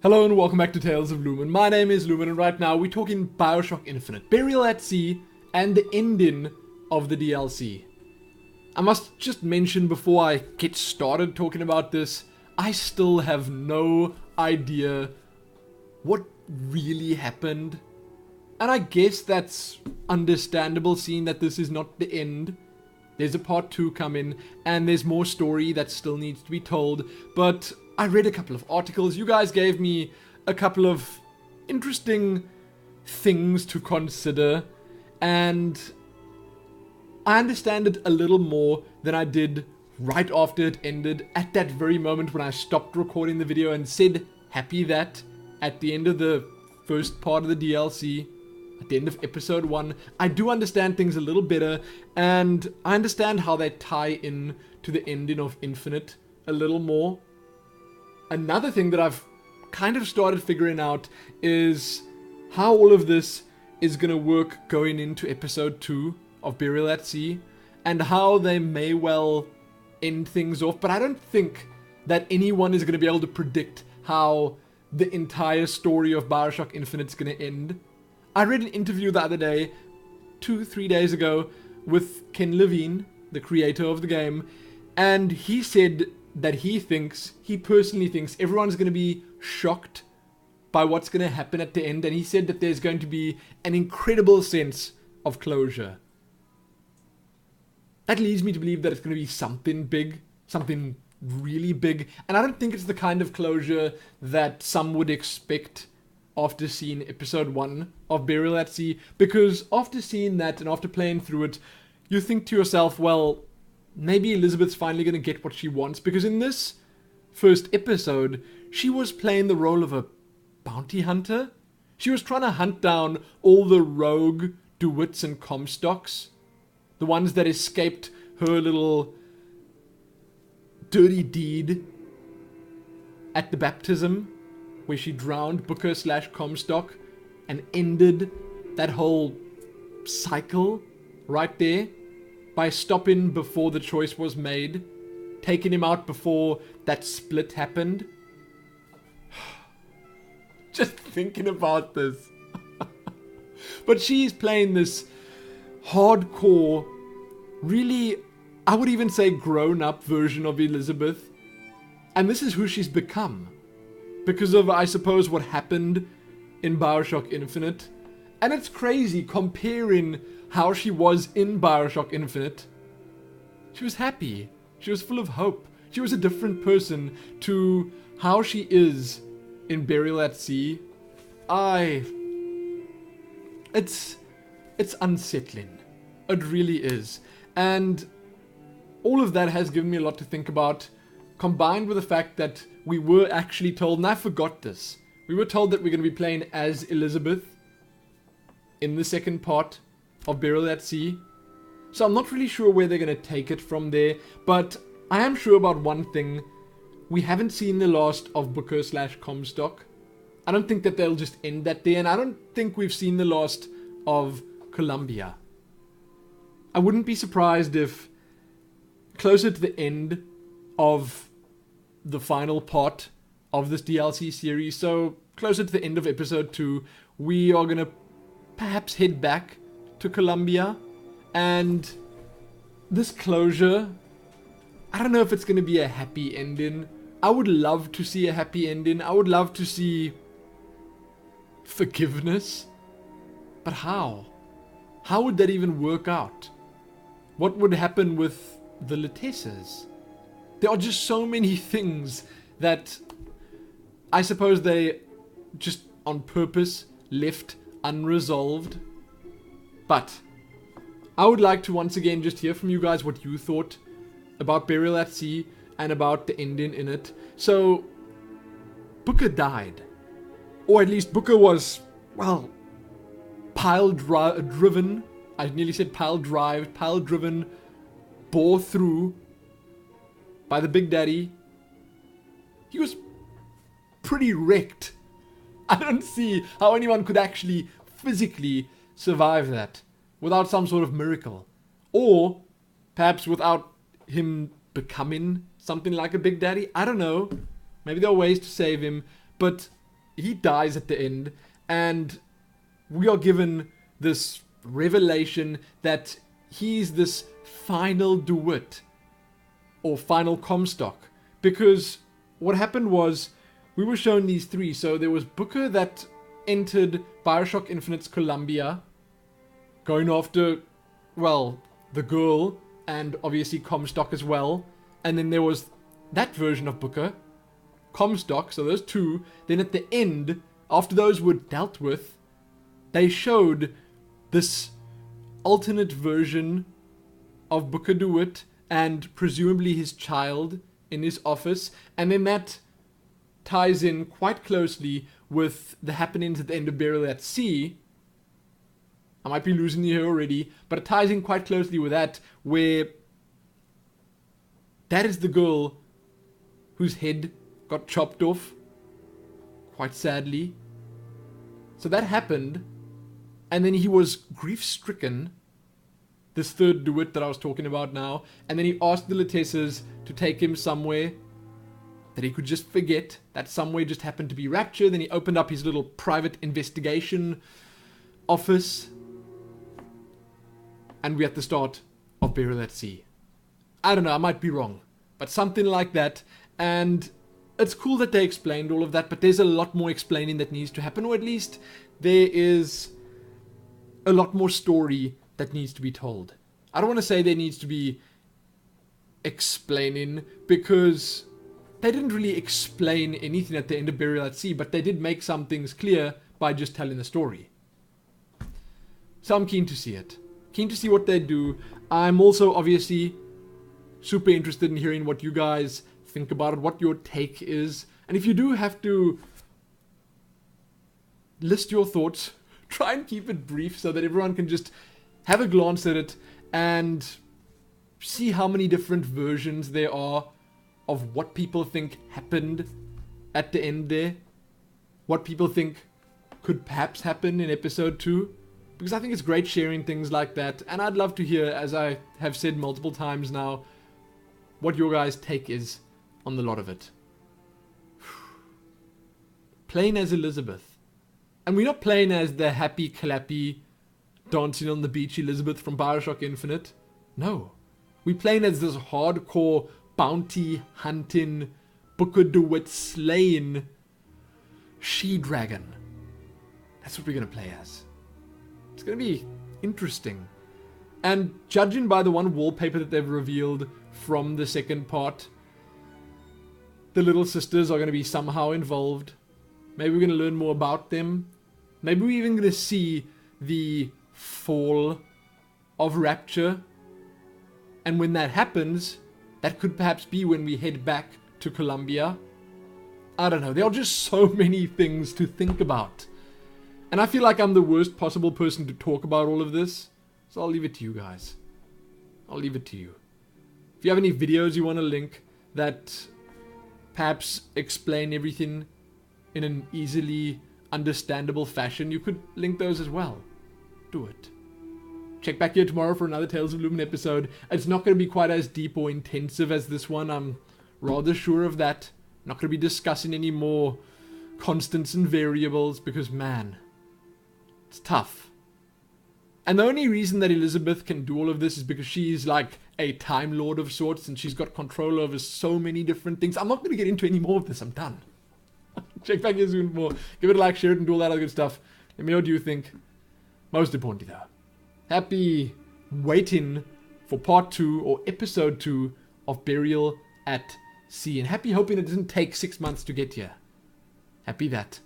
Hello and welcome back to Tales of Lumin. My name is Lumin and right now we're talking BioShock Infinite, Burial at Sea, and the ending of the DLC. I must just mention before I get started talking about this, I still have no idea what really happened. And I guess that's understandable seeing that this is not the end. There's a part 2 coming and there's more story that still needs to be told, but I read a couple of articles. You guys gave me a couple of interesting things to consider, and I understand it a little more than I did right after it ended, at that very moment when I stopped recording the video and said happy that at the end of the first part of the DLC, at the end of episode 1, I do understand things a little better, and I understand how they tie in to the ending of Infinite a little more. Another thing that I've kind of started figuring out is how all of this is going to work going into episode 2 of Burial at Sea, and how they may well end things off, but I don't think that anyone is going to be able to predict how the entire story of BioShock Infinite is going to end. I read an interview the other day, 2-3 days ago, with Ken Levine, the creator of the game, and he said that he personally thinks everyone's going to be shocked by what's going to happen at the end, and he said that there's going to be an incredible sense of closure. That leads me to believe that it's going to be something big, something really big, and I don't think it's the kind of closure that some would expect after seeing episode 1 of Burial at Sea, because after seeing that and after playing through it, you think to yourself, well, maybe Elizabeth's finally going to get what she wants, because in this first episode, she was playing the role of a bounty hunter. She was trying to hunt down all the rogue DeWitts and Comstocks, the ones that escaped her little dirty deed at the baptism, where she drowned Booker/Comstock and ended that whole cycle right there by stopping before the choice was made, taking him out before that split happened. Just thinking about this. But she's playing this hardcore, really, I would even say grown-up version of Elizabeth. And this is who she's become, because of, I suppose, what happened in BioShock Infinite. And it's crazy comparing how she was in BioShock Infinite. She was happy. She was full of hope. She was a different person to how she is in Burial at Sea. It's unsettling. It really is. And all of that has given me a lot to think about, combined with the fact that we were actually told, and I forgot this, we were told that we're going to be playing as Elizabeth in the second part of Burial at Sea. So I'm not really sure where they're going to take it from there, but I am sure about one thing. We haven't seen the last of Booker/Comstock. I don't think that they'll just end that there, and I don't think we've seen the last of Columbia. I wouldn't be surprised if closer to the end of the final part of this DLC series, so closer to the end of episode 2, we are going to perhaps head back to Columbia, and this closure, I don't know if it's going to be a happy ending. I would love to see a happy ending. I would love to see forgiveness, but how? How would that even work out? What would happen with the Letesses? There are just so many things that I suppose they just on purpose left unresolved. But I would like to once again just hear from you guys what you thought about Burial at Sea and about the ending in it. So, Booker died. Or at least Booker was, well, pile-driven. I nearly said pile-driven, bore through by the Big Daddy. He was pretty wrecked. I don't see how anyone could actually physically survive that without some sort of miracle. Or perhaps without him becoming something like a Big Daddy. I don't know. Maybe there are ways to save him. But he dies at the end, and we are given this revelation that he's this final DeWitt, or final Comstock, because what happened was we were shown these three. So there was Booker that entered BioShock Infinite's Columbia, going after, well, the girl, and obviously Comstock as well. And then there was that version of Booker, Comstock, so those two. Then at the end, after those were dealt with, they showed this alternate version of Booker DeWitt and presumably his child in his office. And then that ties in quite closely with the happenings at the end of Burial at Sea. I might be losing you here already, but it ties in quite closely with that, where that is the girl whose head got chopped off, quite sadly. So that happened, and then he was grief-stricken, this third DeWitt that I was talking about now, and then he asked the Latesses to take him somewhere that he could just forget. That somewhere just happened to be Rapture. Then he opened up his little private investigation office, and we're at the start of Burial at Sea. I don't know, I might be wrong, but something like that. And it's cool that they explained all of that, but there's a lot more explaining that needs to happen, or at least there is a lot more story that needs to be told. I don't want to say there needs to be explaining, because they didn't really explain anything at the end of Burial at Sea, but they did make some things clear by just telling the story. So I'm keen to see it. Keen to see what they do. I'm also obviously super interested in hearing what you guys think about it, what your take is. And if you do have to list your thoughts, try and keep it brief so that everyone can just have a glance at it and see how many different versions there are of what people think happened at the end there. What people think could perhaps happen in episode 2. Because I think it's great sharing things like that. And I'd love to hear, as I have said multiple times now, what your guys' take is on the lot of it. Playing as Elizabeth. And we're not playing as the happy, clappy, dancing on the beach Elizabeth from BioShock Infinite. No. We're playing as this hardcore, bounty hunting, Booker DeWitt slaying she-dragon. That's what we're going to play as. It's going to be interesting. And judging by the one wallpaper that they've revealed from the second part, the little sisters are going to be somehow involved. Maybe we're going to learn more about them. Maybe we're even going to see the fall of Rapture. And when that happens, that could perhaps be when we head back to Columbia. I don't know. There are just so many things to think about. And I feel like I'm the worst possible person to talk about all of this. So I'll leave it to you guys. I'll leave it to you. If you have any videos you want to link that perhaps explain everything in an easily understandable fashion, you could link those as well. Do it. Check back here tomorrow for another Tales of Lumin episode. It's not going to be quite as deep or intensive as this one. I'm rather sure of that. I'm not going to be discussing any more constants and variables because, man, it's tough. And the only reason that Elizabeth can do all of this is because she's like a Time Lord of sorts and she's got control over so many different things. I'm not going to get into any more of this. I'm done. Check back here soon for more. Give it a like, share it, and do all that other good stuff. Let me know what you think. Most importantly, though, happy waiting for part 2 or episode 2 of Burial at Sea. And happy hoping it doesn't take 6 months to get here. Happy that.